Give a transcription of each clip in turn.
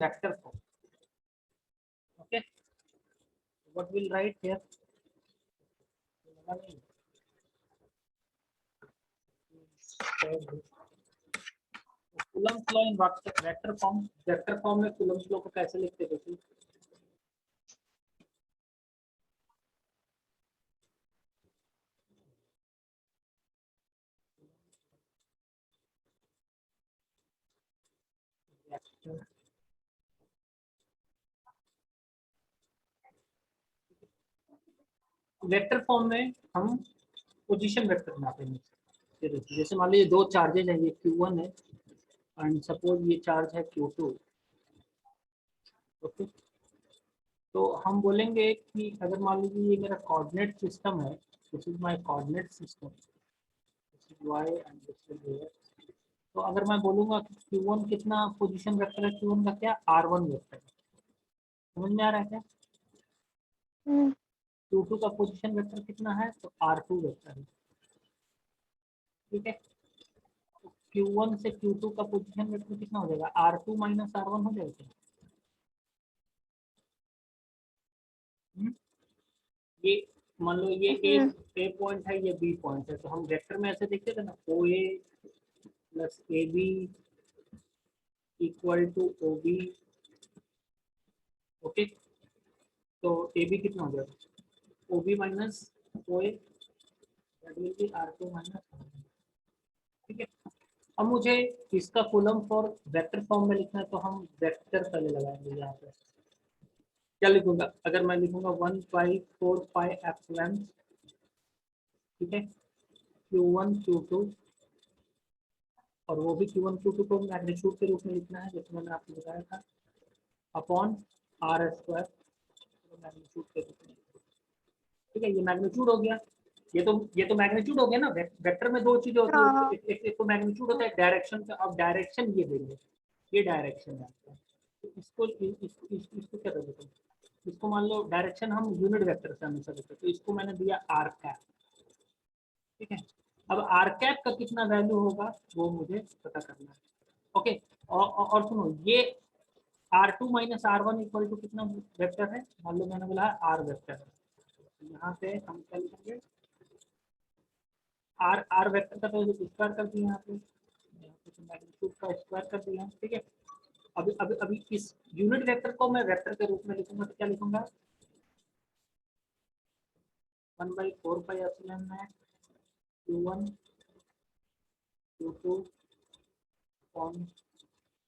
vector form. Okay, what we'll write here? Coulomb's law in vector form. Vector form में Coulomb's law को कैसे लिखते देखिए? Vector form में हम पोजीशन वेक्टर बनाते हैं। जैसे मान लीजिए दो चार्जेज हैं, ये Q1 है एंड सपोज ये चार्ज है Q2। ओके, तो हम बोलेंगे कि अगर मान लीजिए ये मेरा कोऑर्डिनेट सिस्टम है, this is my coordinate system, this is y and this is x। तो अगर मैं बोलूँगा कि Q1 कितना पोजीशन वेक्टर है, Q1 का क्या R1 वेक्टर है, समझ में आ रहा है क्या? Q2 का पोजीशन वेक्टर कितना है, तो R2 वेक्टर है। ठीक है, तो Q1 से Q2 का पोजीशन वेक्टर कितना हो जाएगा, R2 माइनस R1 हो जाएगा। ये मान लो ये ए पॉइंट है, ये बी पॉइंट है, तो हम वेक्टर में ऐसे देखते थे ना, O A plus A B equal to O B. Okay, तो ए बी कितना हो जाएगा, O B minus O A, that will be R two minus. ठीक है, अब मुझे इसका कूलम फॉर वेक्टर फॉर्म में लिखना है, तो हम वेक्टर पहले लगाएंगे। यहाँ पे क्या लिखूंगा, अगर मैं लिखूंगा 1/4 पाई एप्सिलॉन, ठीक है, Q1 Q2, और वो भी Q1 Q2 को मैग्नीट्यूड के रूप में लिखना है, जैसे मैंने आपको बताया था, अपॉन आर स्क्वायर मैग्नीट्यूड के रूप में। ठीक है, ये मैग्नीट्यूड हो गया। ये तो मैग्नीट्यूड हो गया ना। वेक्टर में दो चीजें होती है, एक तो मैग्नीट्यूड होता है डायरेक्शन का। अब डायरेक्शन ये देंगे, ये डायरेक्शन है आपका। तो इसको क्या देते हैं, इसको मान लो डायरेक्शन हम यूनिट वेक्टर से हमेशा देते हैं, तो इसको मैंने दिया आर कैप। ठीक है, अब आर कैप का कितना वैल्यू होगा वो मुझे पता करना है। ओके, और सुनो, ये R2 minus R1 equal to कितना वेक्टर है, मान लो मैंने बोला आर वेक्टर है, तो यहाँ पे हम क्या लिखेंगे, आर वेक्टर का तो स्क्वायर कर दिया यहाँ पे तो मैग्नीट्यूड का स्क्वायर कर दिया। ठीक है, अभी इस यूनिट वेक्टर को मैं वेक्टर के रूप में लिखूंगा, तो क्या लिखूंगा, 1/4 पाई एप्सिलॉन है Q1 Q2 फॉर्म।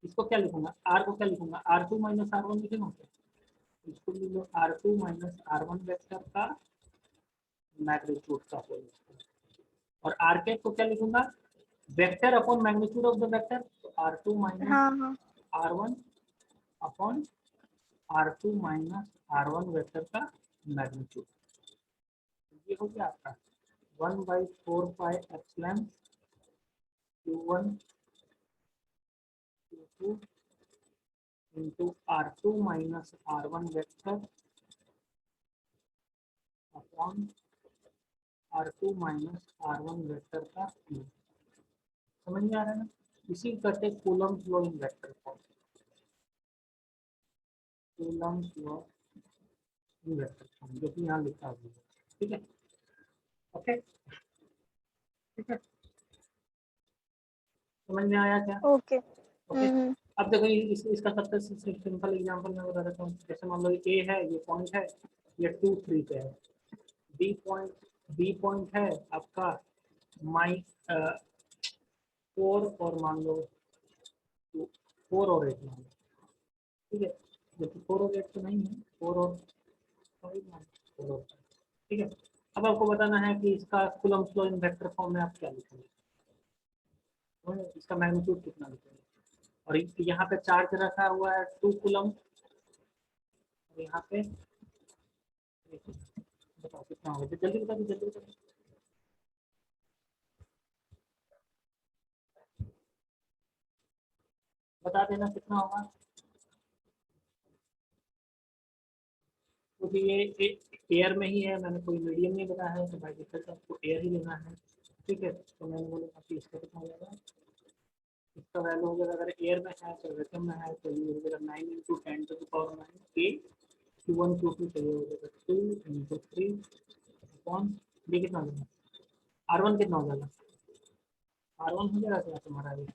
इसको क्या लिखूंगा, आर को क्या लिखूंगा, R2 माइनस R1 लिखूंगा, इसको लिख लो R2 माइनस R1 वेक्टर का मैग्नीट्यूड का होल स्क्वायर। और आर कैप को क्या लिखूंगा, vector upon magnitude of the vector, तो R2 minus R1 upon R2 minus R1 vector का मैग्नीट्यूड। ये हो गया आपका 1/4 pi epsilon Q1 Q2 into R2 minus R1 vector upon R2 minus R1 vector का क्यूब। समझ में आ रहा है ना? इसी करते Coulomb's law in vector form, Coulomb's law in vector form, जो कि यहाँ लिखा हुआ है। ठीक है, ओके, ठीक है, समझ में आया क्या? ओके। ओके, अब देखो इसका सबसे सिंपल एग्जांपल मैं बता देता हूँ। जैसे मान लो ए है, ये पॉइंट है, ये 2 3 पे है। बी पॉइंट है आपका माइ 4 और मान लो 4 और 8 मान लो। ठीक है, जबकि 4 और 8 तो नहीं है, 4 और 5 4 और 5। ठीक है, अब आपको बताना है कि इसका Coulomb's law in vector form में आप क्या लिखेंगे, तो इसका मैग्नीट्यूड कितना लिखेंगे। और यहाँ पे चार्ज रखा हुआ है 2 कूलम, और यहाँ पे बताओ कितना होगा, जल्दी बता दो, जल्दी बता दो। बता देना कितना होगा, क्योंकि ये एयर में ही है, मैंने कोई मीडियम नहीं बताया है, तो बाई डिफॉल्ट आपको एयर ही लेना है। ठीक है, तो मैंने बोला कि इसका कितना हो जाएगा, इसका वैल्यू हो जाएगा, अगर एयर में है तो वैक्यूम में है तो ये हो जाएगा 9 इंटू 10 टू द पावर 9 ए Q1 Q2 चाहिए हो जाएगा 2 इंटू 3 अपॉन ये कितना हो जाएगा, R1 कितना हो जाएगा, R1 हो जाएगा क्या तुम्हारा ये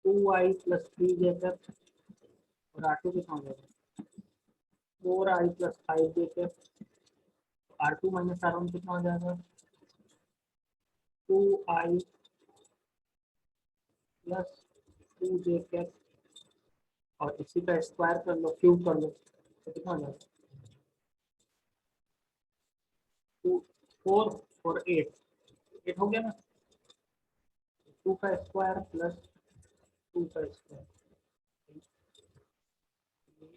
2i प्लस 3j और R2 कितना हो जाएगा 4i plus 5j, R2 minus R1 कितना हो जाएगा 2i प्लस 2j और इसी का स्क्वायर कर लो, क्यूब कर लो तो कितना हो जाएगा 2 4 और 8 हो गया ना, 2 का स्क्वायर प्लस 2 का स्क्वायर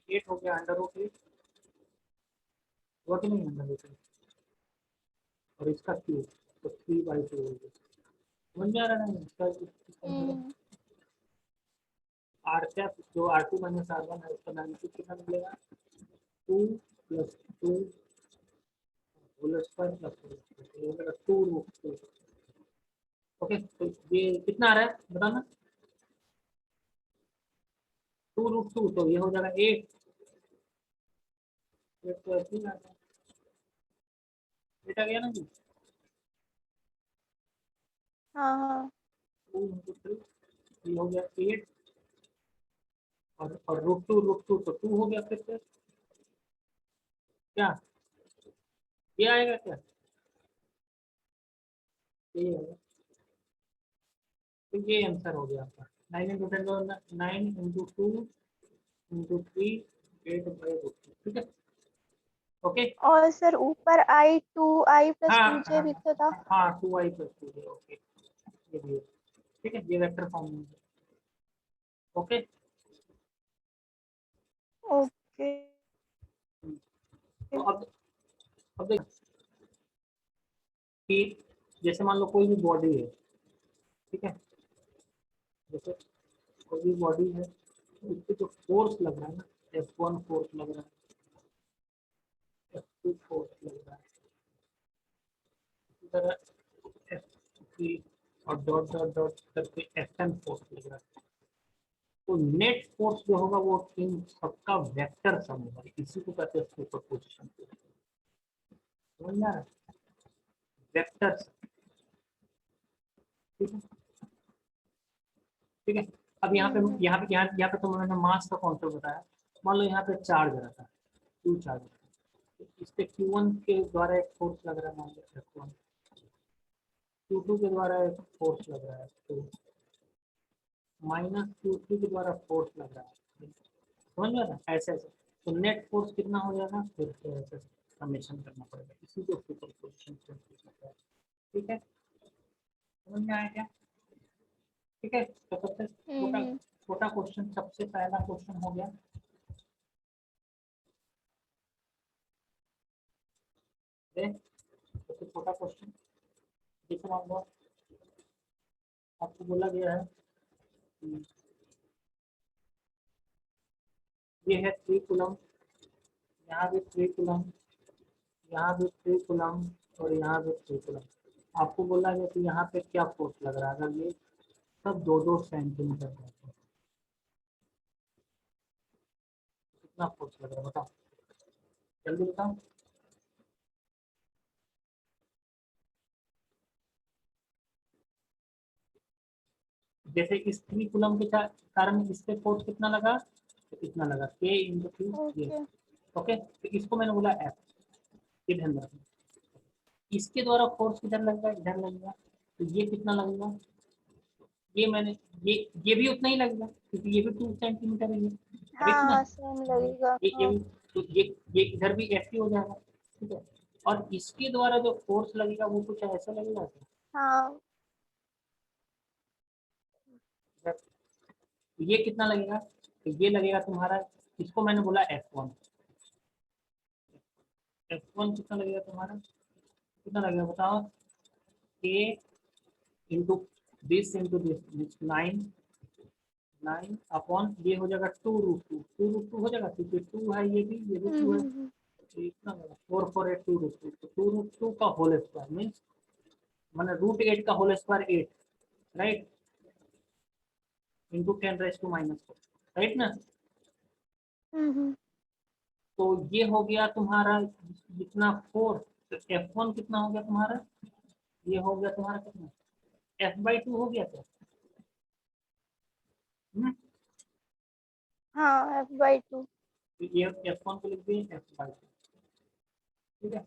8 हो गया, अंडर रूट 8 हुआ कि नहीं, अंडर रूट 8 और इसका क्यूब तो 3/2 हो गया। समझ में आ रहा है ना इसका हम्म, आर कैप जो R2 माइनस R1 है उसका मैग्नीट्यूड कितना मिलेगा 2 plus 2 whole square plus 2 root 2। Okay, तो ये कितना आ रहा है बताना, 2 रूट 2 तो ये हो जाएगा 8 तो ऐसे ही आ गया, 8 आ गया ना जी, हाँ हाँ 2 इंटू 3 ये हो गया 8 और रूट 2 तो 2 हो गया फिर से क्या, ये आएगा क्या, ये आएगा, तो ये आंसर हो गया आपका 9 इंटू 10 9 इंटू 2 इंटू 3 8/√2, ठीक है। ओके, और सर ऊपर I 2 I प्लस हाँ 2J हाँ भी तो था। हाँ 2i प्लस 2j, ओके ये भी है, ठीक है, ये वेक्टर फॉर्म में है। Okay, okay. तो अब देख कि जैसे मान लो कोई भी बॉडी है, ठीक है, जैसे कोई भी बॉडी है तो इस पे जो फोर्स लग रहा है ना, F1 फोर्स लग रहा है, F2 फोर्स लग रहा है, इसी तरह F3 और डॉट डॉट डॉट करके Fn फोर्स लग रहा है, तो नेट फोर्स जो होगा वो इन सबका वेक्टर सम होगा, इसी को कहते हैं सुपरपोजिशन, समझ में आ रहा है, वेक्टर सम, ठीक है, ठीक है। अब यहाँ पे हम्म, यहाँ पे तो मैंने मास का कॉन्सेप्ट बताया, मान लो यहाँ पे चार्ज रहता है, क्यू चार्ज, तो इस पे Q1 के द्वारा एक फोर्स लग रहा है, मान लो F1, Q2 के द्वारा एक फोर्स लग रहा है, तो माइनस Q3 के द्वारा फोर्स लग रहा है, समझ में आ रहा है, ऐसे ऐसे, तो नेट फोर्स कितना हो जाएगा, फिर से ऐसे समेशन करना पड़ेगा, इसी को सुपरपोजिशन कहते हैं, ठीक है, समझ में आया क्या, ठीक है। तो सबसे छोटा हम्म, छोटा क्वेश्चन, सबसे पहला क्वेश्चन हो गया, सबसे छोटा क्वेश्चन, जैसे मान लो आपको बोला गया है कि ये है 3 कूलम, यहाँ भी 3 कूलम, यहाँ भी 3 कूलम और यहाँ भी 3 कूलम, आपको बोला गया कि यहाँ पे क्या फोर्स लग रहा है, अगर ये सब 2-2 सेंटीमीटर है तो कितना फोर्स लग रहा है बताओ, जल्दी बताओ। जैसे इस 3 कूलम के कारण इस पे फोर्स कितना लगा, तो इतना लगा K इंटू क्यू ये, ओके। ओके, तो इसको मैंने बोला F, ये ध्यान रखना, इसके द्वारा फोर्स किधर लगेगा, इधर लगेगा, तो ये कितना लगेगा, ये मैंने ये ये भी उतना ही लगेगा क्योंकि ये भी 2 सेंटीमीटर है, ये करेक्ट ना, हाँ सेम लगेगा, ये हाँ। भी, तो ये इधर भी F ही हो जाएगा, ठीक है, और इसके द्वारा जो फोर्स लगेगा वो कुछ ऐसा लगेगा क्या? हाँ तो ये कितना लगेगा, तो ये लगेगा तुम्हारा, इसको मैंने बोला F1, F1 कितना लगेगा तुम्हारा, कितना लगेगा बताओ, K इंटू दिस 9 अपॉन ये हो जाएगा 2√2 हो जाएगा क्योंकि 2 है, ये भी 2 है, तो इतना 4 4 8 2√2, तो 2√2 का होल स्क्वायर मीन्स मैंने √8 का whole square 8, right, into 10⁻⁻⁴, right ना। तो ये हो गया तुम्हारा जितना 4, तो F1 कितना हो गया तुम्हारा, ये हो गया तुम्हारा कितना, F/2 हो गया क्या? हाँ F/2। तो ये F1 को लिख दिए F/2, ठीक है।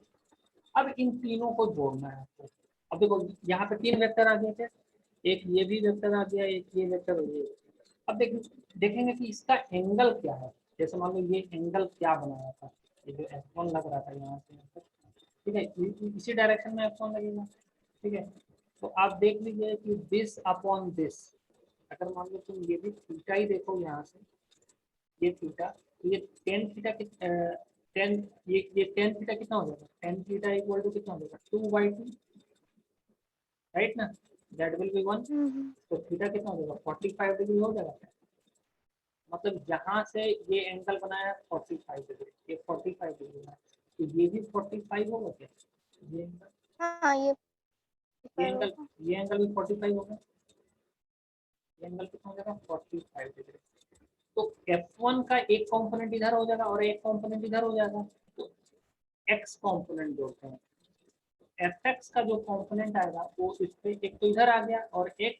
अब इन तीनों को जोड़ना है आपको। अब देखो यहाँ पे 3 वेक्टर आ गए थे, एक ये भी वेक्टर आ गया, एक ये वेक्टर और ये। अब देखेंगे कि इसका एंगल क्या है। जैसे मान लो ये एंगल क्या बनाया था, ये जो F1 लग रहा था यहाँ से यहाँ तक, ठीक है, इसी डायरेक्शन में F1 लगेगा, ठीक है। तो आप देख लीजिए कि दिस अपॉन दिस, अगर मान लो तुम ये भी थीटा ही देखो यहाँ से, ये थीटा, तो ये टेन थीटा टेन, ये टेन थीटा कितना हो जाएगा, टेन थीटा इक्वल टू कितना हो जाएगा 2/2, राइट ना, दैट विल बी 1। तो थीटा कितना हो जाएगा 45 डिग्री हो जाएगा। मतलब यहाँ से ये एंगल बनाया है 45 डिग्री, ये 45 डिग्री है, तो ये भी 45 होगा क्या, ये एंगल, हाँ ये ये 45 एंगल, होगा। ये एंगल भी 45 होगा, ये एंगल कितना हो जाएगा 45 डिग्री। तो F1 का एक कंपोनेंट इधर हो जाएगा और एक कंपोनेंट इधर हो जाएगा, तो x कंपोनेंट जोड़ते हैं। Fx का जो कंपोनेंट आएगा वो इस पे एक तो इधर आ गया और एक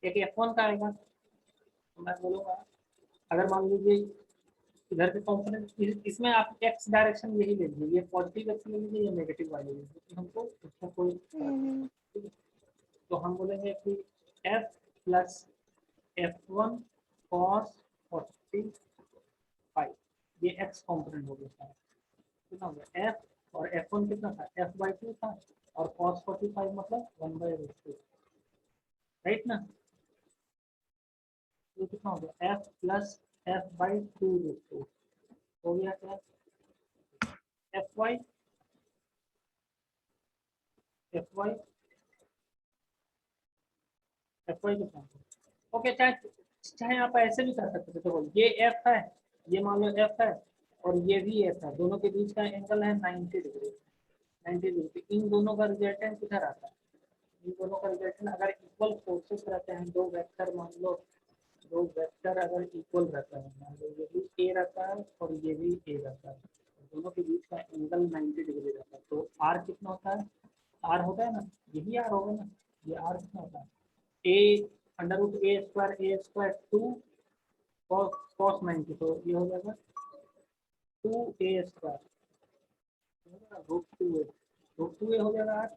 F1 का आएगा। तो मैं बोलूँगा अगर मान लीजिए इधर के कंपोनेंट, इसमें आप x डायरेक्शन यही ले लीजिए, ये पॉजिटिव x ले लीजिए या नेगेटिव वाले ले लीजिए, हमको उसको कोई फर्क नहीं पड़ता, ठीक है। तो हम बोलेंगे कि f प्लस F1 cos 45, ये x कंपोनेंट हो गया, कितना हो गया f, और F1 कितना था F/2 था, और cos 45 मतलब 1/√2, राइट ना। ये कितना हो गया f प्लस F/2√2 हो गया क्या, Fy Fy Fy कितना, ओके। चाहे चाहे आप ऐसे भी कर सकते थे, देखो ये f है, ये मान लो f है, और ये भी f है, दोनों के बीच का एंगल है 90 डिग्री, 90 डिग्री। इन दोनों का रिजल्टेंट किधर आता है, इन दोनों का रिजल्टेंट अगर इक्वल फोर्सेस रहते हैं, दो वेक्टर मान लो, दो वेक्टर अगर इक्वल रहता है, मान लो ये भी a रहता है और ये भी a रहता है, दोनों के बीच का एंगल 90 डिग्री रहता है, तो r कितना होता है, r होता है ना, यही r होगा ना, ये r कितना होता है a√a² 2 cos 90, तो ये हो जाएगा 2a² √2a हो जाएगा r,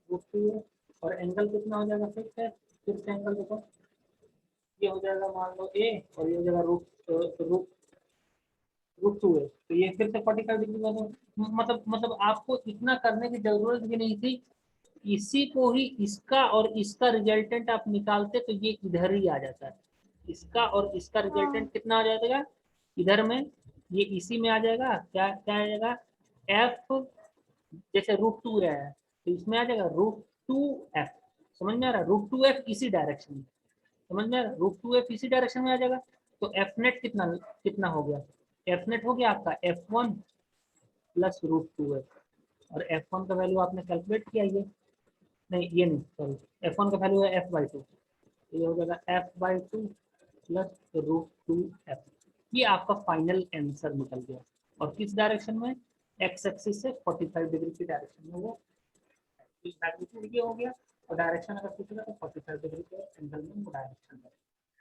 √2a, और एंगल कितना हो जाएगा फिर से एंगल देखो, ये हो जाएगा मान लो a, और ये हो जाएगा रूट रूट 2a, तो ये फिर से 45 डिग्री बने। मतलब आपको इतना करने की जरूरत भी नहीं थी, इसी को ही इसका और इसका रिजल्टेंट आप निकालते तो ये इधर ही आ जाता है, इसका और इसका हाँ रिजल्टेंट कितना आ जाएगा इधर में, ये इसी में आ जाएगा, क्या क्या आ जाएगा f, जैसे √2 रहा है तो इसमें आ जाएगा √2f, समझ में आ रहा है, √2f इसी डायरेक्शन में, समझ में आ रहा है, √2f इसी डायरेक्शन में आ जाएगा। तो एफ नेट कितना कितना हो गया, एफ नेट हो गया आपका F1 प्लस √2f, और F1 का वैल्यू आपने कैलकुलेट किया, ये नहीं, ये नहीं, सॉरी, F1 का वैल्यू है F/2, ये हो जाएगा F/2 प्लस √2f, ये आपका फाइनल आंसर निकल गया। और किस डायरेक्शन में, एक्स एक्सिस से 45 डिग्री की डायरेक्शन में, वो मैग्नीट्यूड ये हो गया, और डायरेक्शन अगर पूछेगा तो 45 डिग्री के एंगल में वो डायरेक्शन है,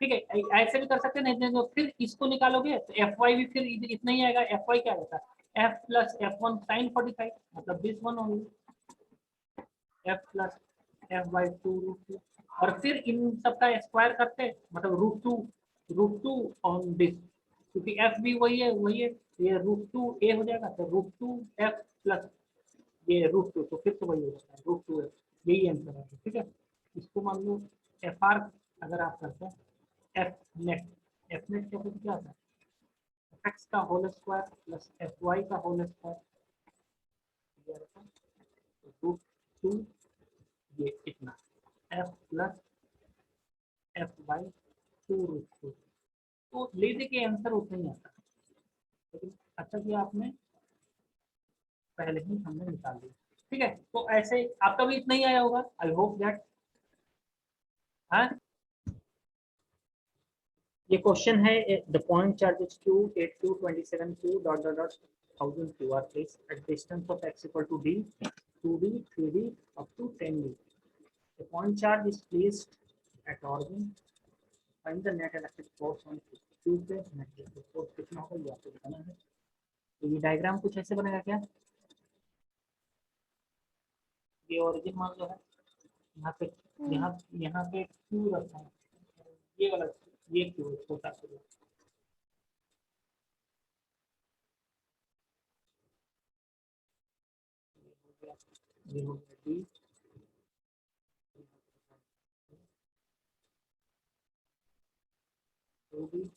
ठीक है। ऐसे भी कर सकते हैं, नहीं तो फिर इसको निकालोगे तो Fy भी फिर इतना ही आएगा, Fy क्या रहता है f प्लस F1 sin 45, मतलब दिस वन होंगे f प्लस F/2√2, और फिर इन सबका स्क्वायर करते, मतलब √2 ऑन दिस, क्योंकि f भी वही है, ये √2a हो जाएगा, तो √2f प्लस ये √2, तो फिर से वही हो जाता है √2f, यही आंसर है, ठीक है। इसको मान लो Fr अगर आप करते हैं एफ नेट क्या होता है, x का होल स्क्वायर प्लस Fy का होल स्क्वायर, √2, ये कितना f प्लस F/2√2, तो लेने के आंसर उतना ही आता है, लेकिन अच्छा किया आपने पहले ही हमने निकाल दिया, ठीक है। तो ऐसे आपका भी इतना ही आया होगा, आई होप दैट, हाँ ये क्वेश्चन है, the point charges q 8q 27q dot dot dot 1000q are placed at distance of x equal to d 2d 3d up to 10d. The point charge is placed at origin. Find the net electric force on q पे net electric force कितना होगा ये आपको बताना है. तो ये diagram कुछ ऐसे बनेगा क्या, ये ओरिजिन मान लो है, यहाँ पे यहाँ यहाँ पे q रखा है, ये वाला ये q छोटा q, ये हो गया d, तो d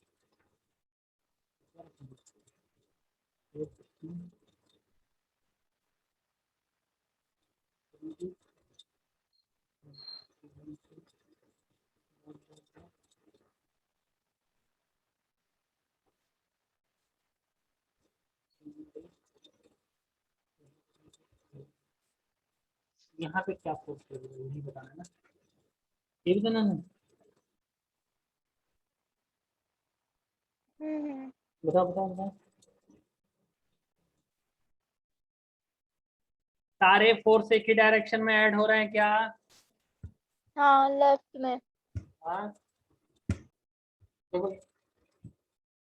यहाँ पे क्या फोर्स लगेगा यही बताना है ना, ये भी तो ना है. बताओ बताओ बताओ. सारे फोर्स एक ही डायरेक्शन में ऐड हो रहे हैं क्या? हाँ लेफ्ट में. हाँ देखो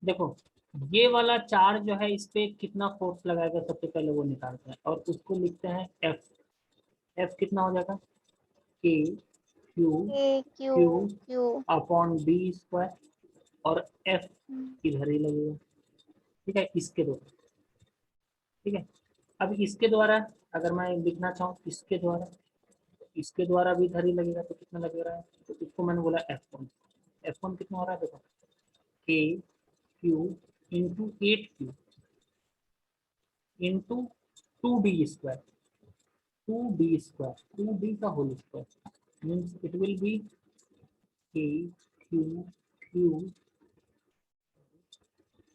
देखो, ये वाला चार्ज जो है इस पे कितना फोर्स लगाएगा सबसे पहले वो निकालते हैं और उसको लिखते हैं एफ. एफ कितना हो जाएगा, K Q A Q Q Q. Upon B square, और एफ इधर ही लगेगा. ठीक है, इसके द्वारा. ठीक है, अब इसके द्वारा अगर मैं लिखना चाहूँ इसके द्वारा भी इधर ही लगेगा तो कितना लग रहा है, तो इसको मैंने बोला F1. F1 कितना हो रहा है देखो, के q into 8q into 2d square, 2d का whole square means it will be K Q Q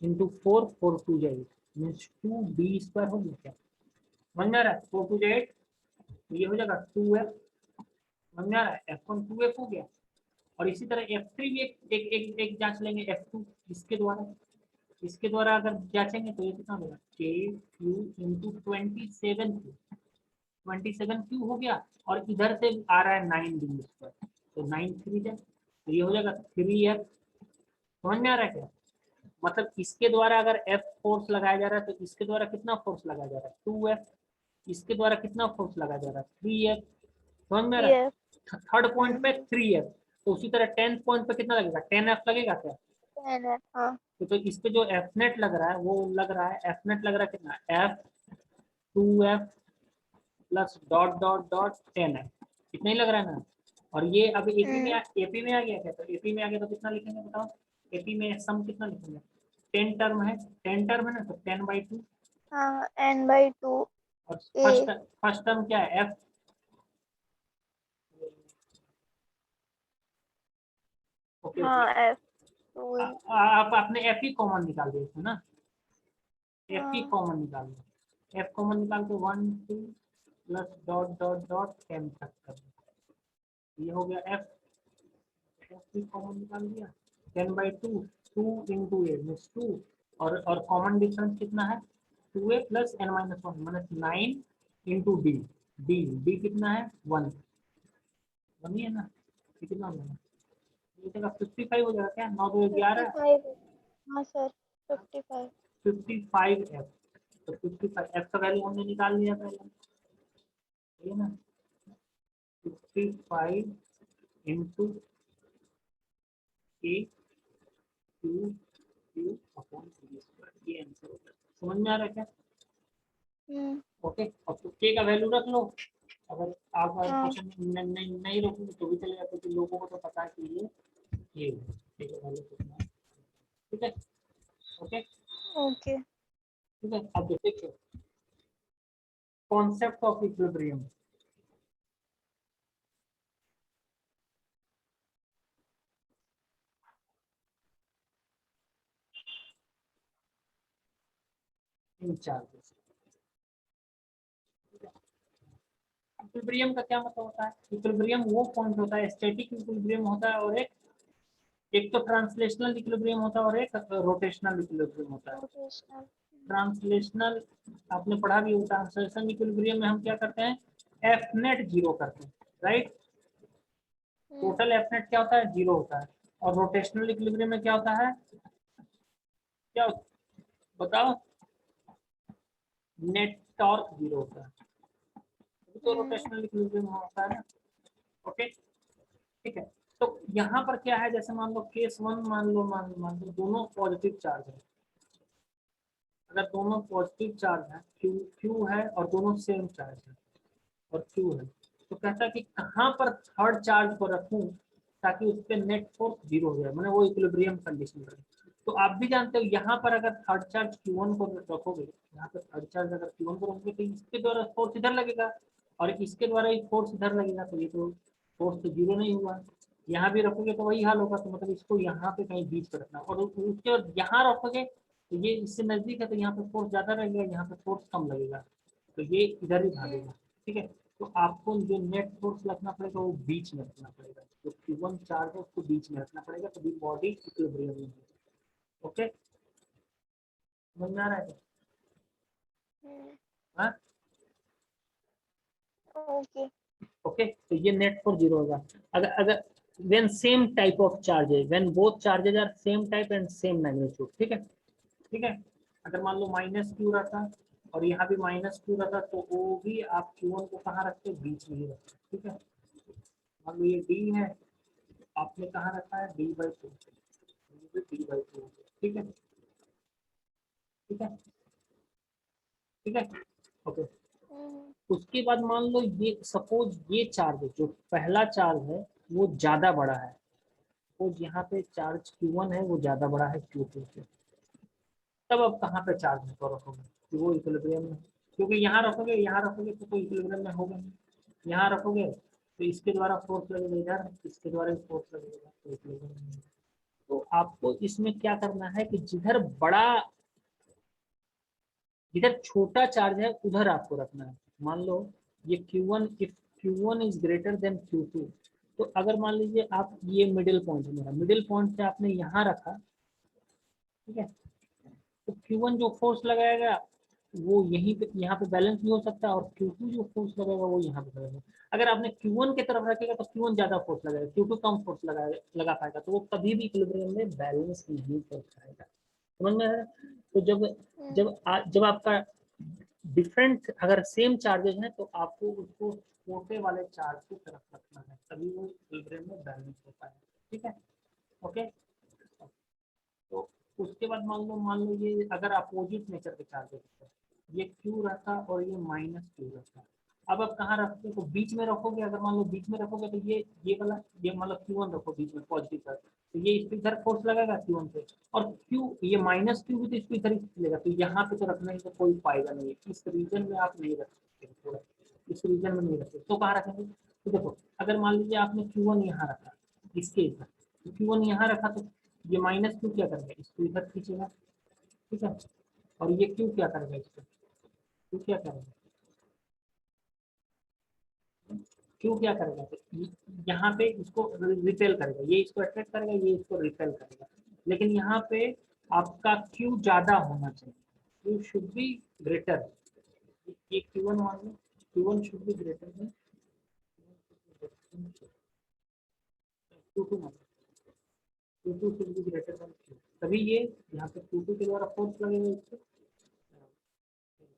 into 4 जाएगी मीन्स 2d स्क्वायर हो गया क्या, समझ में आ रहा है. 4 2 8, ये हो जाएगा 2f. समझ में आ रहा है, F1 2f हो गया. और इसी तरह F3 भी एक जांच लेंगे F2 इसके द्वारा अगर जांचेंगे तो ये कितना होगा, के क्यू इंटू 27q हो गया, और इधर से आ रहा है 9d स्क्वायर, तो 9 3 जाए तो ये हो जाएगा 3f. समझ में आ रहा है क्या, मतलब इसके द्वारा अगर F फोर्स लगाया जा रहा है तो इसके द्वारा कितना फोर्स लगाया जा रहा है 2f, इसके द्वारा कितना फोर्स लगाया जा रहा है 3f. समझ में आ रहा है. ये. थर्ड पॉइंट पे 3f, तो उसी तरह 10th पॉइंट पे कितना लगेगा 10f लगेगा क्या. है. हाँ. तो इस पे जो एफ नेट लग रहा है वो लग रहा है, एफ नेट लग रहा है कितना, F 2f plus dot dot dot 10f, इतना ही लग रहा है ना. और ये अब एपी में आ गया क्या, तो एपी में आ गया तो कितना लिखेंगे बताओ, एपी में सम कितना लिखेंगे, 10 टर्म है ना, तो 10/2. हाँ n/2 और ए. फर्स्ट टर्म क्या है एफ, ओके ओके. हाँ f2 e. आप आपने एफ ही कॉमन निकाल दिया इसमें ना, एफ ही हाँ. कॉमन निकाल दिया, एफ कॉमन निकाल के 1 2 प्लस डॉट डॉट डॉट 10 तक कर दिया, ये हो गया एफ. एफ कॉमन निकाल दिया, 10/2, 2 × 8 2, और कॉमन डिफरेंस कितना है 2a plus n-1 minus 9 into D. D कितना है 1 1 ही है ना, ये कितना हो जाएगा, ये जगह 55 हो जाएगा क्या, 9 2 11, 55. हाँ सर 55. 55 एफ. तो 55 एफ का वैल्यू हमने निकाल लिया पहले, ये ना 55 इंटू ए क्यू क्यू अपॉन 3 स्क्वायर, ये आंसर होगा. समझ में आ रहा है क्या. ओके, अब तो के का वैल्यू रख लो. अगर आप हाँ. क्वेश्चन नहीं रखोगे तो भी चलेगा, क्योंकि लोगों को तो पता है कि ये के का वैल्यू कितना है. ठीक है, ओके ओके. ठीक है. अब देखिए concept of equilibrium. In charges, equilibrium का क्या मतलब होता है, इक्विलिब्रियम वो पॉइंट होता है, स्टैटिक इक्विलिब्रियम होता है और एक एक तो ट्रांसलेशनल इक्विलिब्रियम होता है और एक रोटेशनल इक्विलिब्रियम होता है। रोटेशनल। ट्रांसलेशनल आपने पढ़ा भी होगा, ट्रांसलेशनल इक्विलिब्रियम में हम क्या करते हैं, एफ नेट जीरो करते हैं, राइट। टोटल एफ नेट क्या होता है, जीरो होता है। और रोटेशनल इक्विलिब्रियम में क्या होता है, क्या बताओ, नेट टॉर्क जीरो होता है, तो रोटेशनल इक्विलिब्रियम होता है ना। ओके ठीक है। तो यहाँ पर क्या है, जैसे मान लो केस वन, मान लो दोनों पॉजिटिव चार्ज है। अगर दोनों पॉजिटिव चार्ज है, क्यू है और दोनों सेम चार्ज है और क्यू है, तो कहता है कि कहाँ पर थर्ड चार्ज को रखूं ताकि उस पर नेट फोर्स जीरो हो जाए, मैंने वो इक्विलिब्रियम कंडीशन रहे। तो आप भी जानते हो यहाँ पर अगर थर्ड चार्ज Q1 को रखोगे, यहाँ पर थर्ड चार्ज अगर Q1 को रखोगे तो इसके द्वारा फोर्स इधर लगेगा और इसके द्वारा ही फोर्स इधर लगेगा, तो ये तो फोर्स तो जीरो नहीं हुआ। यहाँ भी रखोगे तो वही हाल होगा, तो मतलब इसको यहाँ पे कहीं बीच पर रखना, और उसके बाद यहाँ रखोगे तो ये इससे नजदीक है तो यहाँ पे फोर्स ज्यादा लगेगा, यहाँ पे फोर्स कम लगेगा, तो ये इधर ही भागेगा। ठीक है, तो आपको जो नेट फोर्स रखना पड़ेगा वो बीच में रखना पड़ेगा, जो Q1 चार्ज है उसको बीच में रखना पड़ेगा, तभी बॉडी इक्विलिब्रियम में है। ओके, समझ में आ रहा है? हाँ ओके। ओके, तो ये नेट फोर्स जीरो होगा अगर अगर when same type of charges, when both charges are same type and same magnitude। ठीक है, ठीक है। अगर मान लो माइनस क्यू रहता और यहाँ भी माइनस क्यू रहता तो वो भी आप Q1 को कहाँ रखते, बीच में ही रखते। ठीक है, मान लो ये डी है, आपने कहाँ रखा है, D/2, D/2। ठीक है, ठीक है, ठीक है। ओके, उसके बाद मान लो ये सपोज ये चार्ज जो पहला चार्ज है वो ज्यादा बड़ा है, सपोज यहाँ पे चार्ज Q1 है वो ज्यादा बड़ा है Q2 से, तब अब कहाँ पे चार्ज को रखोगे कि वो इक्विलिब्रियम में, क्योंकि यहाँ रखोगे तो कोई इक्विलिब्रियम में होगा नहीं, यहाँ रखोगे तो इसके द्वारा फोर्स लगेगा इधर, इसके द्वारा फोर्स लगेगा, तो इक्विलिब्रियम में। तो आपको इसमें क्या करना है कि जिधर छोटा चार्ज है उधर आपको रखना है। मान लो ये Q1, if Q1 is greater than Q2, तो अगर मान लीजिए आप ये मिडिल पॉइंट है मेरा, मिडिल पॉइंट से आपने यहाँ रखा, ठीक है, तो Q1 जो फोर्स लगाएगा वो यहीं पे, यहाँ पे बैलेंस भी हो सकता है, और Q2 जो फोर्स लगाएगा वो यहाँ पे लगेगा। अगर आपने Q1 की तरफ रखेगा तो Q1 ज्यादा फोर्स लगाएगा, Q2 कम फोर्स लगा पाएगा, तो वो कभी भी इक्विलिब्रियम में बैलेंस नहीं कर पाएगा। समझ में आ रहा है? तो जब आपका डिफरेंट अगर सेम चार्जेस हैं तो आपको उसको छोटे वाले चार्ज की तरफ रखना है, तभी वो इक्विलिब्रियम में बैलेंस हो पाएगा। ठीक है, ओके। तो उसके बाद मान लो ये अगर अपोजिट नेचर के चार्जेस है, ये क्यू रहता और ये माइनस क्यू रहता, अब आप कहाँ रखते हो, तो बीच में रखोगे। अगर मान लो बीच में रखोगे तो ये वाला, ये मतलब Q1 रखो बीच में पॉजिटिव चार्ज, तो ये इस पे इधर फोर्स लगेगा Q1 पे, और क्यू ये माइनस क्यू भी तो इसको इधर ही चलेगा, तो यहाँ पे तो रखने का कोई फायदा नहीं है, इस रीजन में आप नहीं रख सकते, थोड़ा इस रीजन में नहीं रखते, तो कहाँ रखेंगे, तो देखो अगर मान लीजिए आपने Q1 यहाँ रखा, इसके इधर, तो Q1 यहाँ रखा तो ये माइनस क्यू क्या करेगा, इसको इधर खींचेगा। ठीक है, और ये क्यू क्या करेगा, इसको क्यू क्या करेगा, क्यू क्या करेगा, तो यहाँ पे इसको रिपेल करेगा, ये इसको अट्रैक्ट करेगा, ये इसको रिपेल करेगा, लेकिन यहाँ पे आपका क्यू ज्यादा होना चाहिए, क्यू शुड बी ग्रेटर, ये Q1 मान लो, Q1 should be greater than Q2 मान लो, Q2 should be greater than Q, तभी ये यहाँ पे Q2 के द्वारा फोर्स लगेगा, इसको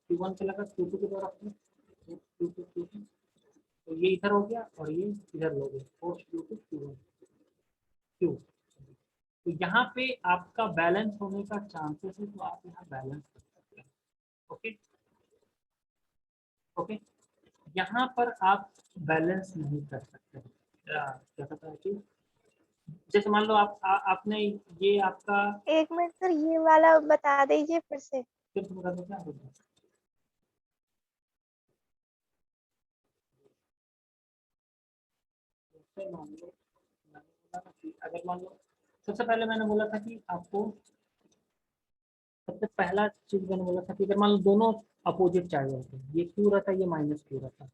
Q1 से लगा, Q2 के द्वारा फोर्स, Q2 तो ये इधर हो गया और ये इधर हो गया, फोर्स Q2 Q1 Q, तो यहाँ पे आपका बैलेंस होने का चांसेस है, तो आप यहाँ बैलेंस कर सकते हैं। ओके ओके, यहाँ पर आप बैलेंस नहीं कर सकते, क्या कहता है कि जैसे मान लो आपने ये आपका, एक मिनट सर, ये वाला बता दीजिए फिर से। फिर तुम कर दो क्या होगा, जैसे मान लो मैंने बोला था कि अगर मान लो सबसे पहले मैंने बोला था कि आपको, सबसे पहला चीज मैंने बोला था कि अगर मान लो दोनों अपोजिट चार्ज होते हैं, ये क्यू रहता है, ये माइनस क्यू रहता है,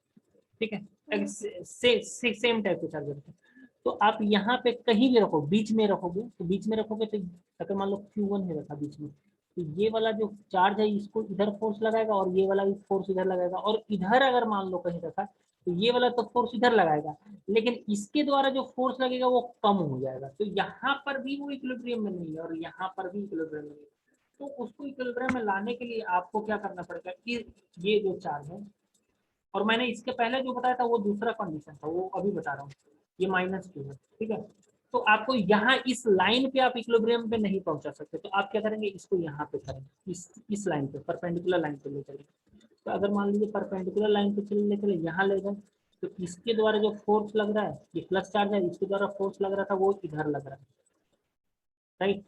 ठीक है, सेम टाइप के चार्ज रहते हैं, तो आप यहाँ पे कहीं भी रखो, बीच में रखोगे, तो बीच में रखोगे तो अगर मान लो Q1 है रखा बीच में, तो ये वाला जो चार्ज है इसको इधर फोर्स लगाएगा और ये वाला फोर्स इधर लगाएगा, और इधर अगर मान लो कहीं रखा तो ये वाला तो फोर्स इधर लगाएगा, लेकिन इसके द्वारा जो फोर्स लगेगा वो कम हो जाएगा। तो यहाँ पर भी वो इक्विलिब्रियम में नहीं है और यहाँ पर भी इक्विलिब्रियम में नहीं है। तो उसको इक्विलिब्रियम में लाने के लिए आपको क्या करना पड़ेगा कि ये जो चार्ज है, और मैंने इसके पहले जो बताया था वो दूसरा कंडीशन था, वो अभी बता रहा हूँ, ये -2 है, ठीक है। तो आपको यहाँ इस लाइन पे आप इक्विलिब्रियम पे नहीं पहुंचा सकते, तो आप क्या करेंगे, इसको यहाँ पे करेंगे, इस लाइन पे, परपेंडिकुलर लाइन पे ले चलेंगे। तो अगर मान लीजिए परपेंडिकुलर लाइन पे ले चले, यहाँ ले गए, तो इसके द्वारा जो फोर्स लग रहा है, ये प्लस चार्ज है, इसके द्वारा फोर्स लग रहा था वो इधर लग रहा है, राइट।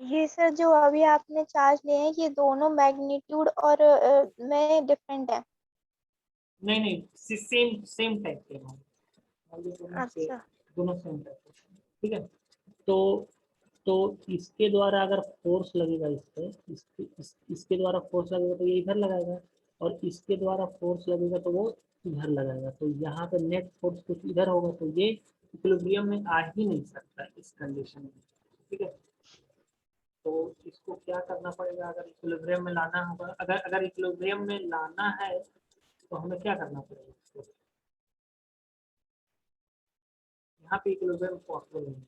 ये सर जो अभी आपने चार्ज लिए हैं ये दोनों मैग्नीट्यूड और में डिफरेंट है। नहीं नहीं, सेम सेम टाइप के हैं, अच्छा। दोनों सेम टाइप के, ठीक है। तो तो इसके द्वारा अगर फोर्स लगेगा इस पे, इसके द्वारा फोर्स लगेगा तो ये इधर लगाएगा, और इसके द्वारा फोर्स लगेगा तो वो इधर लगाएगा, तो यहाँ पे नेट फोर्स कुछ इधर होगा, तो ये इक्विलिब्रियम में आ ही नहीं सकता इस कंडीशन में, ठीक है। तो इसको क्या करना पड़ेगा, अगर इक्विलिब्रियम में लाना होगा, अगर अगर इक्विलिब्रियम में लाना है तो हमें क्या करना पड़ेगा इसको, यहाँ पे इक्विलिब्रियम पॉसिबल नहीं है,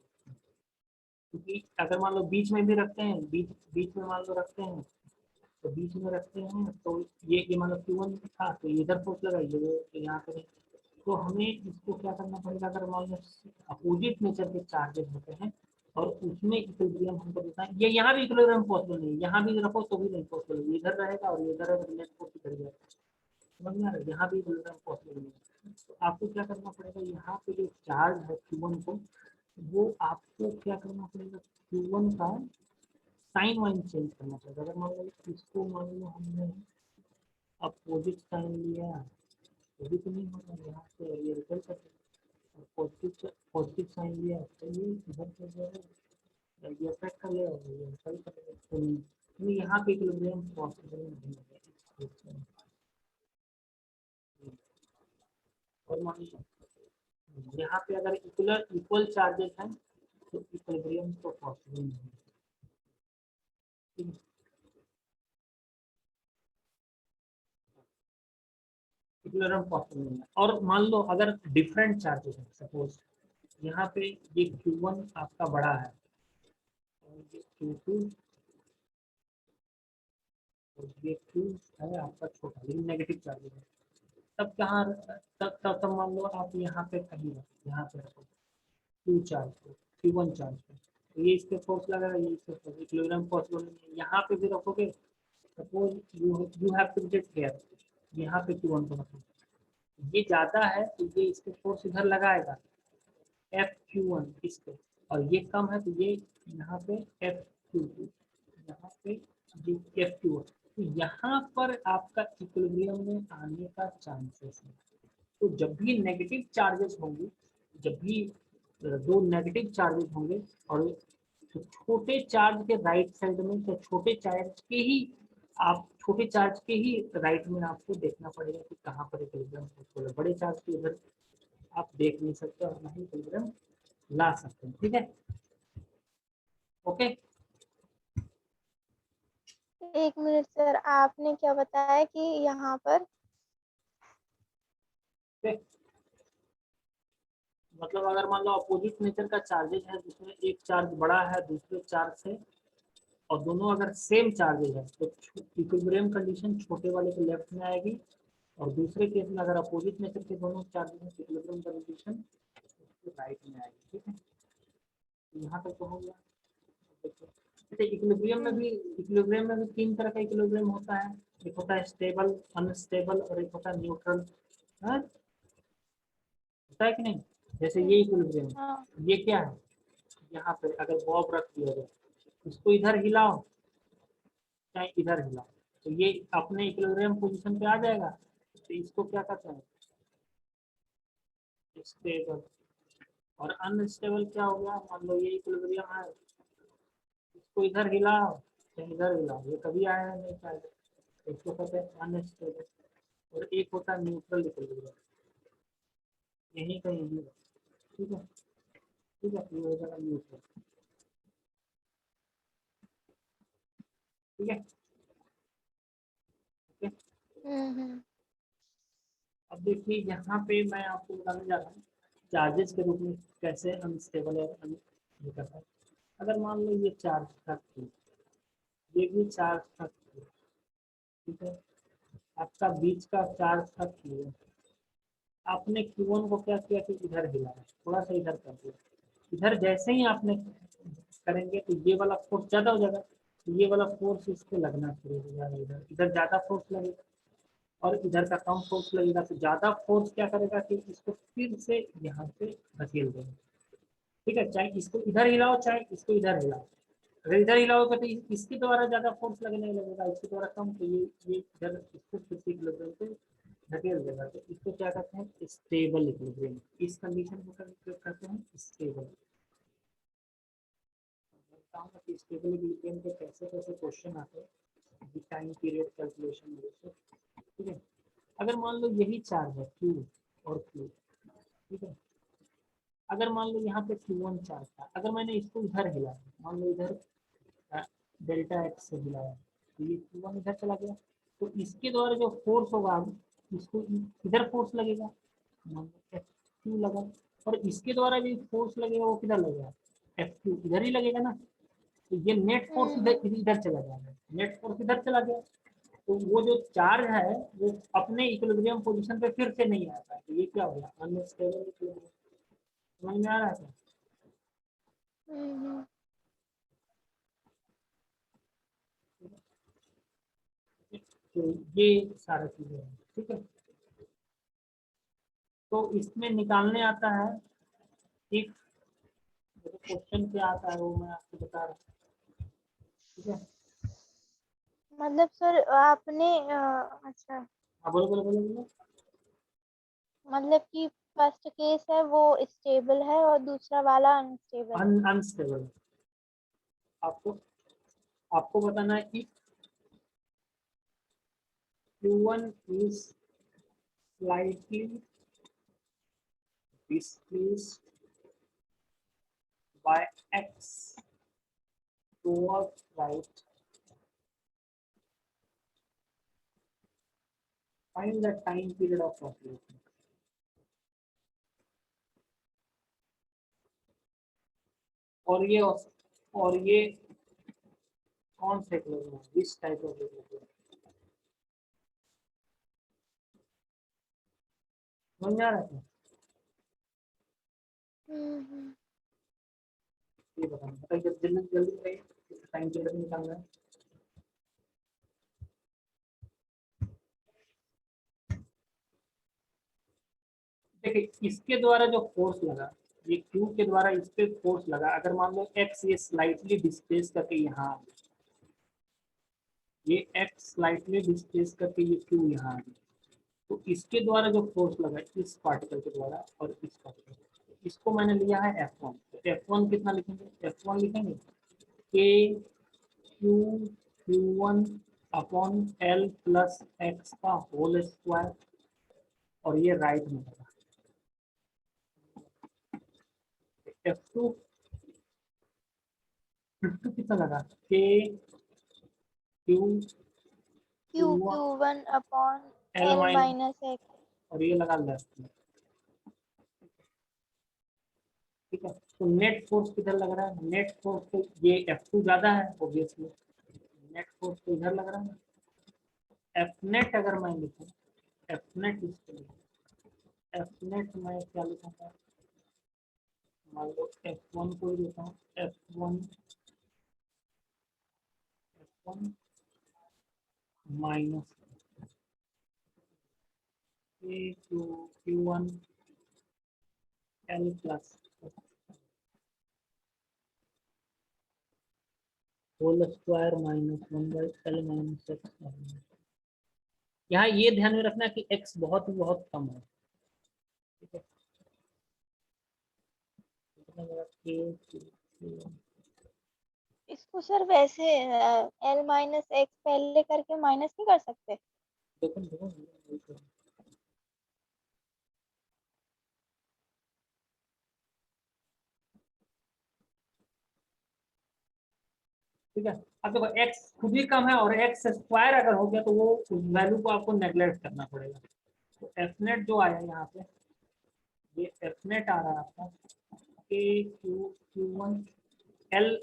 क्योंकि अगर मान लो बीच में भी रखते हैं, बीच बीच में मान लो रखते हैं, तो बीच में रखते हैं तो ये मान लो Q1 था तो ये इधर फोर्स लगाइए, तो यहाँ पे, तो हमें इसको क्या करना पड़ेगा, अगर मान लो अपोजिट नेचर के चार्जेस होते हैं और उसमें इक्विलिब्रियम हमको देता है, ये यहाँ भी इक्विलिब्रियम पॉसिबल नहीं है, यहाँ भी रखो तो भी नहीं पॉसिबल है, ये इधर रहेगा और ये इधर रहेगा, नेट फोर्स इधर जाएगा, समझ में आ रहा है, यहाँ भी इक्विलिब्रियम पॉसिबल नहीं है। तो आपको क्या करना पड़ेगा, यहाँ पे जो चार्ज है Q1 को, वो आपको क्या करना पड़ेगा, Q1 का साइन वाइन चेंज करना पड़ेगा। अगर मान लो इसको मान लो हमने अपोजिट साइन लिया तो भी तो नहीं होगा, यहाँ से ये रिजल्ट कर, पॉजिटिव पॉजिटिव साइन लिया तो ये इधर से जो है ये अफेक्ट कर लेगा, ये रिजल्ट करेगा, तो नहीं, यहाँ पे इक्विलिब्रियम पॉसिबल नहीं है इस केस में। और मान लो यहाँ पे अगर इक्वल चार्जेस हैं तो इक्विलिब्रियम तो पॉसिबल नहीं है, ठीक है। इक्विलिब्रियम पॉसिबल नहीं है। और मान लो अगर डिफरेंट चार्जेस हैं, सपोज यहाँ पे ये Q1 आपका बड़ा है और ये Q2 और ये Q है आपका छोटा, लेकिन नेगेटिव चार्जेस है, तब कहाँ, तब मान लो आप यहाँ पे कहीं रखो, यहाँ पे रखो Q चार्ज को, Q1 चार्ज को, तो ये इस पे फोर्स लगेगा, ये इस पे फोर्स, इक्विलिब्रियम पॉसिबल नहीं है। यहाँ पे भी रखोगे, suppose you have to get here, यहाँ पे Q1 को रखो, ये ज्यादा है तो ये इस पे फोर्स इधर लगाएगा, FQ1 इस पे, और ये कम है तो ये यहाँ पे FQ2, यहाँ पे FQ1, तो यहाँ पर आपका इक्विलिब्रियम में आने का चांसेस है। तो जब भी नेगेटिव चार्जेस होंगे, जब भी दो नेगेटिव चार्जेस होंगे और तो छोटे चार्ज के राइट साइड में, तो छोटे चार्ज के ही राइट में आपको देखना पड़ेगा कि कहाँ पर इक्विलिब्रियम है, बड़े चार्ज के इधर आप देख नहीं सकते और नहीं इक्विलिब्रियम ला सकते हैं, ठीक है, ओके। एक मिनट सर, आपने क्या बताया कि यहाँ पर मतलब अगर मान लो अपोजिट नेचर का चार्जेस है जिसमें एक चार्ज बड़ा है दूसरे चार्ज से, और दोनों अगर सेम चार्जेस है तो इक्विलिब्रियम कंडीशन छोटे वाले के लेफ्ट में आएगी, और दूसरे केस में अगर अपोजिट नेचर के दोनों चार्जेस है इक्विलिब्रियम कंडीशन राइट में आएगी, ठीक है। यहाँ तक तो हो गया। जैसे इक्विलिब्रियम में भी तीन तरह का इक्विलिब्रियम होता है, एक होता है स्टेबल, अनस्टेबल और एक होता है न्यूट्रल, होता है कि नहीं। जैसे ये इक्विलिब्रियम, हाँ। ये क्या है, यहाँ पे अगर बॉब रख दिया जाए, इसको इधर हिलाओ चाहे इधर हिलाओ, तो ये अपने इक्विलिब्रियम पोजीशन पे आ जाएगा, तो इसको क्या कहते हैं, स्टेबल। और अनस्टेबल क्या हो गया, मान लो ये इक्विलिब्रियम है, इसको इधर हिलाओ चाहे इधर हिलाओ, ये कभी आएगा नहीं, चाहेगा, इसको कहते हैं अनस्टेबल, और एक होता है न्यूट्रल इक्विलिब्रियम, यही कहीं भी है। ठीक है, ठीक है, ये हो जाएगा न्यूट्रल। ठीक है, ठीक है। अब देखिए यहाँ पे मैं आपको बताने जा रहा हूँ चार्जेस के रूप में कैसे अनस्टेबल और ये करता है। अगर मान लो ये चार्ज था Q, ये भी चार्ज था Q, ठीक है, आपका बीच का चार्ज था Q1, आपने Q1 को क्या किया कि इधर हिलाया, थोड़ा सा इधर कर दिया, इधर जैसे ही आपने करेंगे तो ये वाला फोर्स ज्यादा हो जाएगा, ये वाला फोर्स इसको लगना शुरू हो जाएगा, इधर इधर ज्यादा फोर्स लगेगा और इधर का कम फोर्स लगेगा, तो ज्यादा फोर्स क्या करेगा कि इसको फिर से यहाँ पे धकेल देगा। ठीक है, चाहे इसको इधर हिलाओ चाहे इसको इधर हिलाओ, अगर इधर हिलाओगे तो इसके द्वारा ज्यादा फोर्स लगने लगेगा, इसके द्वारा कम, तो ये इधर इसको 50 किलोमीटर पे धकेल देगा, तो इसको क्या कहते हैं स्टेबल इक्विलिब्रियम। इस कंडीशन को उपयोग करते हैं स्टेबल। स्टेबल इक्विलिब्रियम के कैसे कैसे क्वेश्चन आते हैं टाइम पीरियड कैलकुलेशन में। ठीक है, अगर मान लो यही चार्ज है Q और Q, ठीक है, अगर मान लो यहाँ पे Q1 चार्ज था, अगर मैंने इसको इधर हिलाया, मान लो इधर डेल्टा एक्स से हिलाया, तो ये Q1 इधर चला गया, तो इसके द्वारा जो फोर्स होगा इसको इधर फोर्स लगेगा, मान लो F2 लगा, और इसके द्वारा जो फोर्स लगेगा वो किधर लगेगा, F2 इधर ही लगेगा ना, तो ये नेट फोर्स इधर इधर चला जाएगा, नेट फोर्स इधर चला गया, तो वो जो चार्ज है वो अपने इक्विलिब्रियम पोजीशन पे फिर से नहीं आता है, तो ये क्या होगा अनस्टेबल इक्विलिब्रियम। समझ में आ रहा है? तो ये सारा चीजें हैं। ठीक है, तो इसमें निकालने आता है एक क्वेश्चन क्या आता है वो मैं आपको बता रहा हूँ। ठीक है, मतलब सर आपने अच्छा, हाँ बोलो बोलो बोलो बोलो। मतलब कि फर्स्ट केस है वो स्टेबल है और दूसरा वाला अनस्टेबल है। अनस्टेबल, आपको आपको बताना है कि Q1 is slightly displaced by x towards right. Find the time period of oscillation. और ये कौन से इक्वेशन है, इस टाइप ऑफ इक्वेशन समझ आ रहा है? ये बताना, बताइए जल्दी जल्दी बताइए, टाइम पीरियड निकालना है। देखिए इसके द्वारा जो फोर्स लगा, ये Q के द्वारा इस पे फोर्स लगा, अगर मान लो x ये स्लाइटली डिस्प्लेस करके यहाँ आ गया, ये x स्लाइटली डिस्प्लेस करके ये Q यहाँ आ गया, तो इसके द्वारा जो फोर्स लगा इस पार्टिकल के द्वारा और इस पार्टिकल, इसको मैंने लिया है F1, तो F1 कितना लिखेंगे, F1 लिखेंगे K Q Q1 upon L plus x का होल स्क्वायर, और ये राइट में होगा F2 कितना लगा K Q Q1 Q1 upon L L minus, minus x. और ये लगा लेफ्ट में। ठीक है, तो नेट फोर्स किधर लग रहा है, नेट फोर्स तो ये F2 ज्यादा है ऑब्वियसली, नेट फोर्स तो इधर लग रहा है। एफ नेट अगर मैं लिखूं, एफ नेट इसको लिखूं, एफ नेट मैं क्या लिखूंगा, मान लो F1 को ही लिखा हूँ, F1 F1 minus Q1 L plus whole square minus 1/L minus X. यहाँ ये ध्यान में रखना कि x बहुत ही बहुत कम है। ठीक है, इसको सर वैसे L माइनस एक्स पहले करके माइनस नहीं कर सकते? देखो देखो देखो। ठीक है, अब देखो x खुद ही कम है और x स्क्वायर अगर हो गया तो वो वैल्यू को आपको नेग्लेक्ट करना पड़ेगा। तो एफ नेट जो आया यहाँ पे, ये एफ नेट आ रहा है आपका के Q one L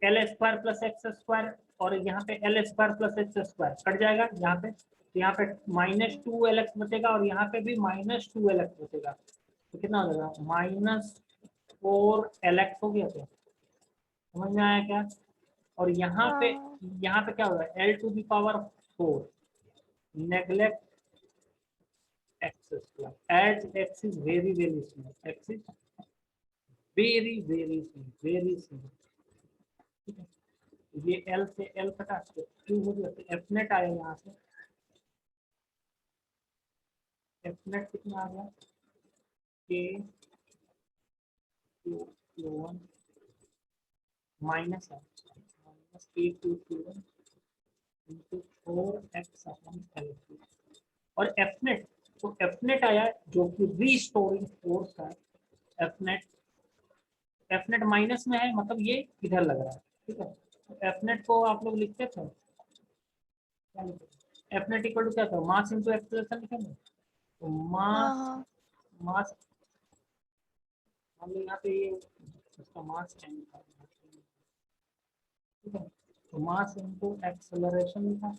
L square plus x square, और यहाँ पे L square plus x square cut जाएगा यहाँ पे, तो यहाँ पे माइनस टू एल एक्स बचेगा और यहाँ पे भी माइनस टू एल एक्स बचेगा। तो कितना हो जाएगा, माइनस फोर एल एक्स हो गया। तो समझ में आया क्या? और हाँ यहाँ पे क्या होगा, L to the power four neglect X square as X is very very small, X is very very small, very small. ये एल से एल कटा तो क्यू हो गया, तो एफ नेट आया यहाँ से, एफ नेट कितना आ गया, k Q Q one minus है माइनस के Q Q one into four x upon L Q. और एफ नेट, तो एफ नेट आया जो कि रीस्टोरिंग फोर्स है। F net, F net minus में है मतलब ये इधर लग रहा है। ठीक है, तो एफ नेट को आप लोग लिखते थे क्या, लिखते एफ नेट इक्वल टू क्या था, मास इंटू एक्सेलरेशन लिखेंगे। तो हाँ मास, हाँ मास हम लोग यहाँ पे ये इसका मास एम था, ठीक है, तो मास इंटू एक्सेलरेशन लिखा,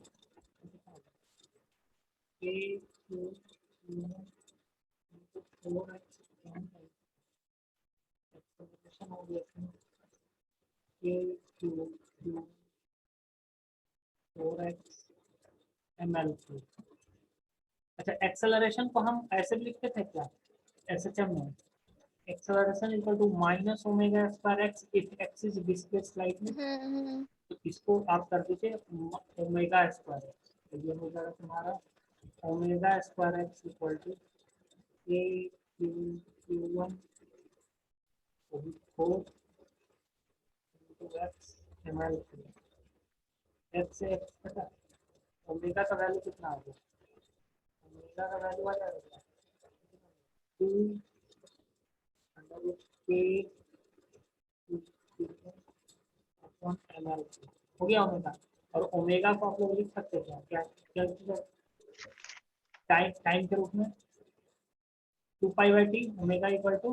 k q into four x acceleration हो गया k Q q four x m l q. अच्छा, एक्सेलरेशन को हम ऐसे भी लिखते थे क्या, एस एच एम में, acceleration equal to minus omega square x if x is displaced slightly. Hmm. तो इसको आप कर दीजिए ओमेगा स्क्वायर एक्स, तो ये हो जाएगा तुम्हारा omega square x equal to k Q Q one four into x m l q. X से एक्स कटा, ओमेगा का वैल्यू कितना आ गया, ओमेगा का वैल्यू आ जाएगा two under root k upon m l हो गया ओमेगा। और ओमेगा को आप लोग लिख सकते हैं क्या, क्या टाइम, टाइम के रूप में two pi by T, omega equal to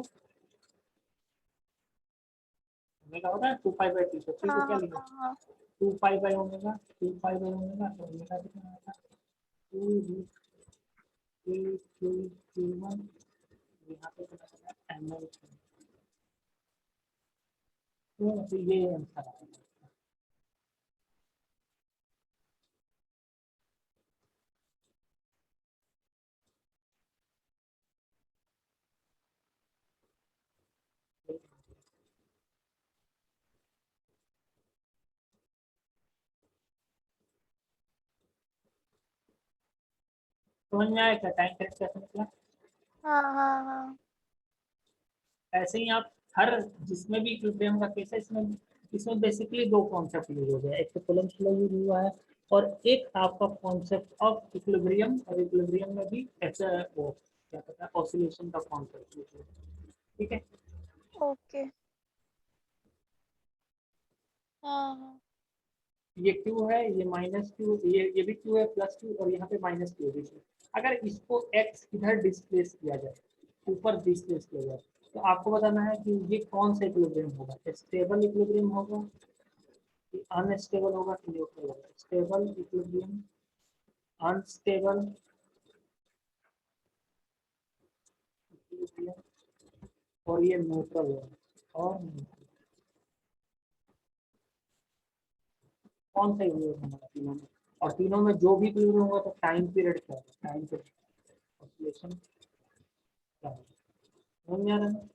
omega होता है टू पाई बाई टी, तो टी को हाँ क्या हाँ लिखा, हाँ two pi by omega, two pi by omega, तो ओमेगा कितना आएगा, two root K Q Q one, यहाँ पे कितना आएगा एम एल, तो ये आंसर आएगा। समझ में आया क्या, टाइम करेक्ट कैसे निकला। हाँ हाँ हाँ। ऐसे ही आप हर जिसमें भी इक्विलिब्रियम का केस है, इसमें इसमें बेसिकली दो कॉन्सेप्ट यूज हो गया, एक तो कूलम्ब लॉ यूज हुआ है और एक आपका कॉन्सेप्ट ऑफ इक्विलिब्रियम, और इक्विलिब्रियम में भी ऐसा वो क्या कहता है ऑसिलेशन का कॉन्सेप्ट यूज हुआ है। ठीक है, ओके। हाँ हाँ। ये क्यू है, ये माइनस क्यू, ये भी क्यू है प्लस क्यू, और यहाँ पे माइनस क्यू है। अगर इसको एक्स इधर डिस्प्लेस किया जाए, ऊपर डिस्प्लेस किया जाए, तो आपको बताना है कि ये कौन सा इक्विलिब्रियम होगा, स्टेबल इक्विलिब्रियम होगा, अनस्टेबल होगा कि न्यूट्रल होगा, स्टेबल इक्विलिब्रियम, अनस्टेबल इक्विलिब्रियम, और ये न्यूट्रल होगा। और कौन सा इक्विलिब्रियम होगा तीनों में, और तीनों में जो भी इक्विलिब्रियम होगा तो टाइम पीरियड क्या होगा, टाइम पीरियड ऑसिलेशन क्या होगा, समझ में आ रहा है।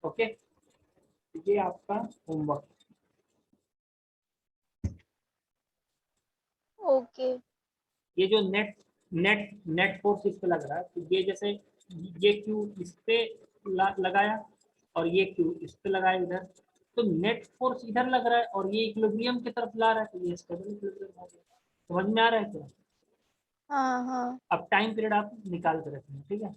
ओके, ये आपका होमवर्क। ओके। ये जो नेट नेट नेट फोर्स इस पे लग रहा है, तो ये जैसे ये क्यू इस पे लगाया और ये क्यू इस पे लगाया इधर, तो नेट फोर्स इधर लग रहा है और ये इक्विलिब्रियम की तरफ ला रहा है, तो ये स्टेबल इक्विलिब्रियम हो गया। समझ में आ रहा है क्या? हाँ हाँ अब टाइम पीरियड आप निकाल के रखेंगे, ठीक है।